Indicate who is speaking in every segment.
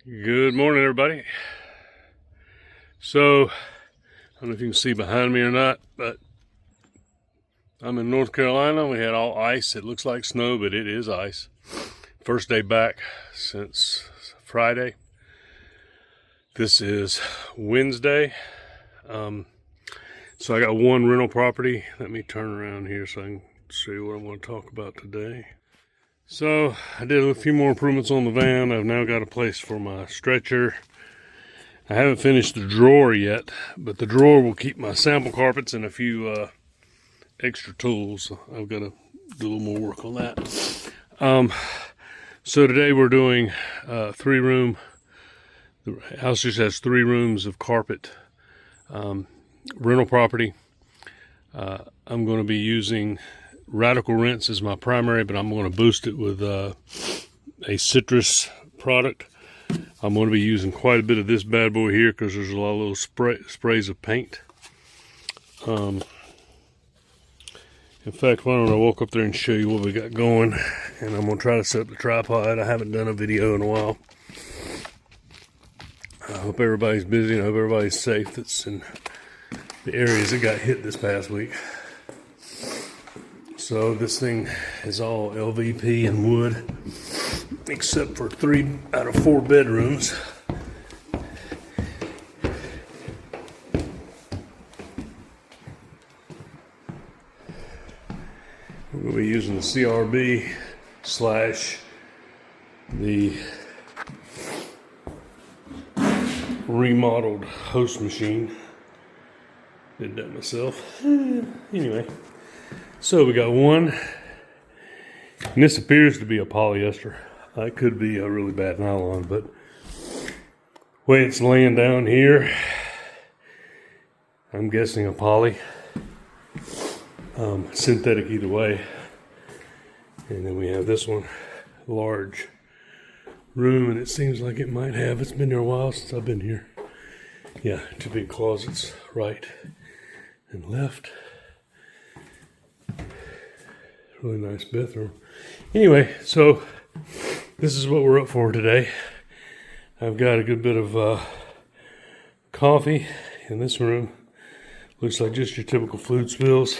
Speaker 1: Good morning, everybody. So, I don't know if you can see behind me or not, but I'm in North Carolina. We had all ice. It looks like snow, but it is ice. First day back since Friday. This is Wednesday. So I got one rental property. Let me turn around here so I can show you what I want to talk about today. So I did a few more improvements on the van. I've now got a place for my stretcher. I haven't finished the drawer yet, but the drawer will keep my sample carpets and a few extra tools. I've got to do a little more work on that. So today we're doing 3-room. The house just has 3 rooms of carpet. Rental property. I'm going to be using Radical Rinse as my primary, but I'm going to boost it with a citrus product. I'm going to be using quite a bit of this bad boy here because there's a lot of little sprays of paint. In fact, why don't I walk up there and show you what we got going, and I'm going to try to set up the tripod. I haven't done a video in a while. I hope everybody's busy and I hope everybody's safe that's in the areas that got hit this past week. So this thing is all LVP and wood, except for 3 out of 4 bedrooms. We're going to be using the CRB / the remodeled host machine. Did that myself. Anyway. So we got one, and this appears to be a polyester. It could be a really bad nylon, but the way it's laying down here, I'm guessing a poly. Synthetic either way. And then we have this one, large room, and it seems like it might have, it's been there a while since I've been here. Yeah, 2 big closets, right and left. Really nice bathroom. Anyway, so this is what we're up for today. I've got a good bit of coffee in this room. Looks like just your typical food spills.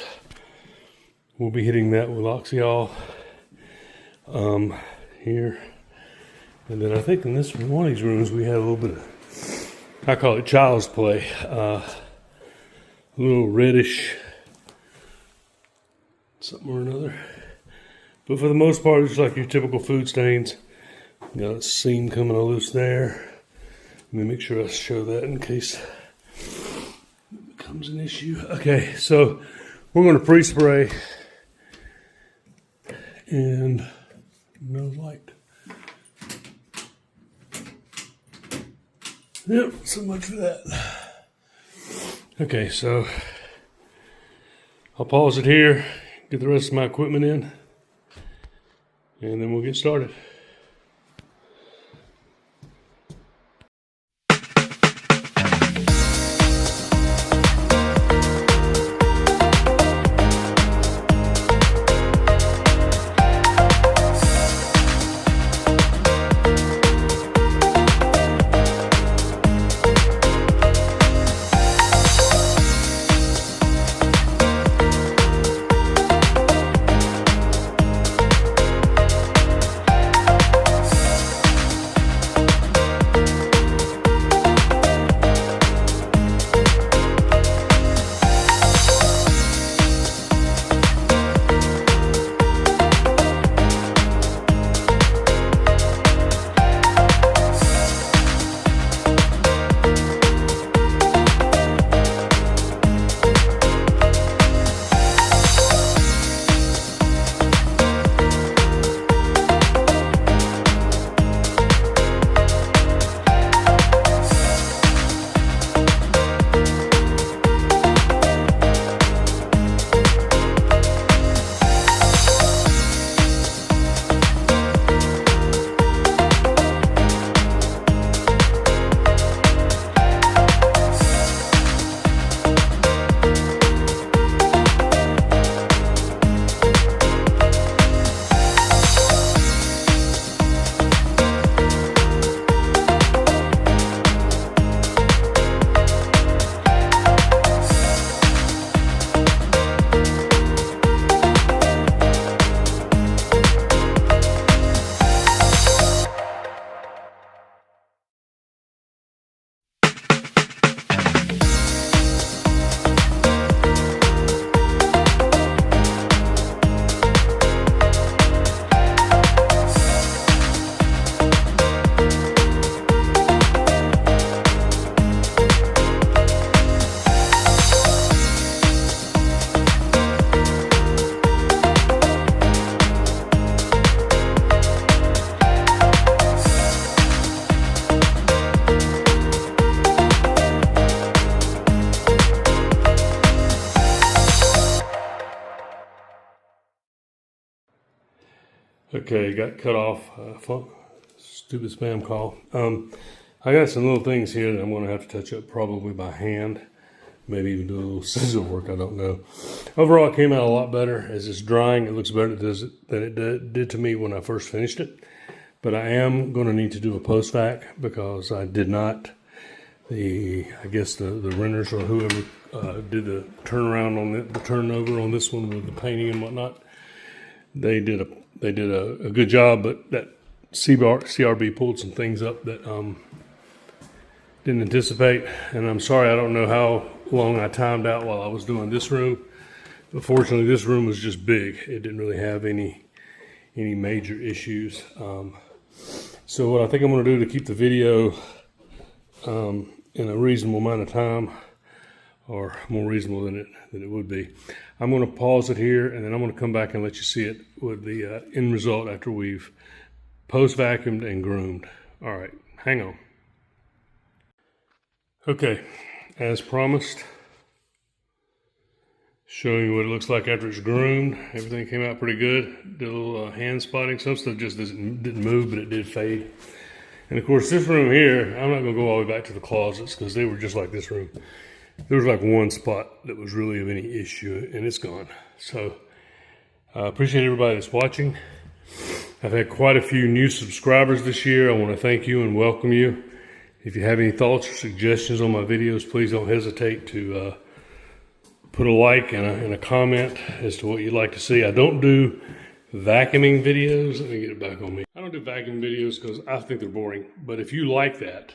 Speaker 1: We'll be hitting that with Oxyol here. And then I think in this one of these rooms we had a little bit of, I call it child's play. A little reddish something or another. But for the most part, it's like your typical food stains. Got a seam coming loose there. Let me make sure I show that in case it becomes an issue. Okay, so we're going to pre-spray and no light. Yep, so much for that. Okay, so I'll pause it here, get the rest of my equipment in, and then we'll get started. Okay, got cut off. Stupid spam call. I got some little things here that I'm going to have to touch up probably by hand. Maybe even do a little scissor work, I don't know. Overall, it came out a lot better. As it's drying, it looks better than it did to me when I first finished it. But I am going to need to do a post-vac because I did not, I guess the renters or whoever did the turnaround on the turnover on this one with the painting and whatnot. They did a good job, but that CRB pulled some things up that didn't anticipate. And I'm sorry, I don't know how long I timed out while I was doing this room. But fortunately, this room was just big. It didn't really have any major issues. So what I think I'm going to do to keep the video in a reasonable amount of time, or more reasonable than it would be, I'm going to pause it here, and then I'm going to come back and let you see it with the end result after we've post-vacuumed and groomed. All right, hang on. Okay, as promised, showing you what it looks like after it's groomed. Everything came out pretty good. Did a little hand spotting. Some stuff just didn't move, but it did fade. And of course, this room here, I'm not going to go all the way back to the closets because they were just like this room. There was like one spot that was really of any issue, and it's gone. So I appreciate everybody that's watching. I've had quite a few new subscribers this year. I want to thank you and welcome you. If you have any thoughts or suggestions on my videos, please don't hesitate to put a like and a comment as to what you'd like to see. I don't do vacuuming videos. Let me get it back on me. I don't do vacuum videos because I think they're boring. But if you like that,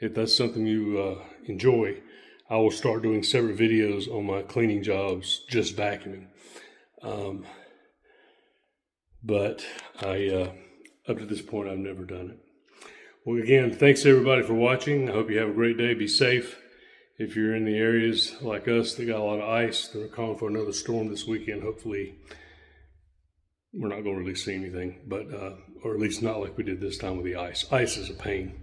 Speaker 1: if that's something you enjoy, I will start doing separate videos on my cleaning jobs, just vacuuming. But up to this point, I've never done it. Well, again, thanks everybody for watching. I hope you have a great day. Be safe. If you're in the areas like us that got a lot of ice, they're calling for another storm this weekend. Hopefully, we're not going to really see anything, but or at least not like we did this time with the ice. Ice is a pain.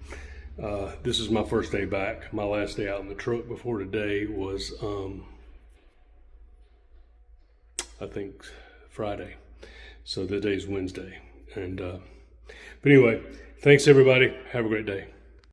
Speaker 1: This is my first day back. My last day out in the truck before today was, I think, Friday. So today's Wednesday. And but anyway, thanks everybody. Have a great day.